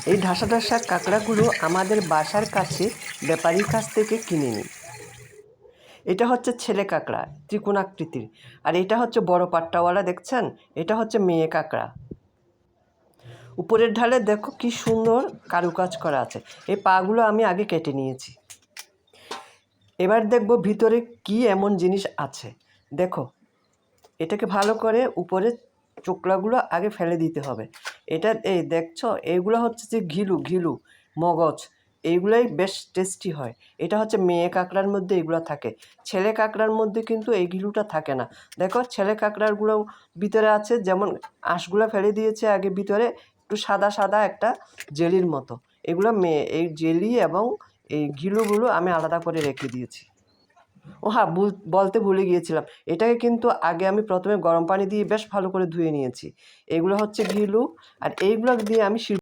এই ঢাসা ঢাসা কাঁকড়াগুলো আমাদের বাসার কাছে ব্যাপারীর কাছ থেকে কিনে নিই। এটা হচ্ছে ছেলে কাঁকড়া, ত্রিকোণাকৃতির। আর এটা হচ্ছে বড় পাট্টাওয়ালা, দেখছেন? এটা হচ্ছে মেয়ে কাঁকড়া। উপরের ঢালে দেখো কি সুন্দর কারুকাজ করা আছে। এই পাগুলো আমি আগে কেটে নিয়েছি। এবার দেখব ভিতরে কি এমন জিনিস আছে। দেখো, এটাকে ভালো করে উপরে চোকলাগুলো আগে ফেলে দিতে হবে। এটা এই দেখছো, এইগুলো হচ্ছে যে ঘিলু মগজ, এইগুলাই বেশ টেস্টি হয়। এটা হচ্ছে মেয়ে কাঁকড়ার মধ্যে এইগুলো থাকে, ছেলে কাঁকড়ার মধ্যে কিন্তু এই ঘিলুটা থাকে না। দেখো, ছেলে কাঁকড়ারগুলো ভিতরে আছে, যেমন আঁশগুলো ফেলে দিয়েছে আগে, ভিতরে একটু সাদা সাদা একটা জেলির মতো। এগুলো মেয়ে, এই জেলি এবং এই ঘিলুগুলো আমি আলাদা করে রেখে দিয়েছি। ও হ্যাঁ, বলতে ভুলে গিয়েছিলাম, এটাকে কিন্তু আগে আমি প্রথমে গরম পানি দিয়ে বেশ ভালো করে ধুয়ে নিয়েছি। এগুলো হচ্ছে ঘিলু, আর এইগুলো দিয়ে আমি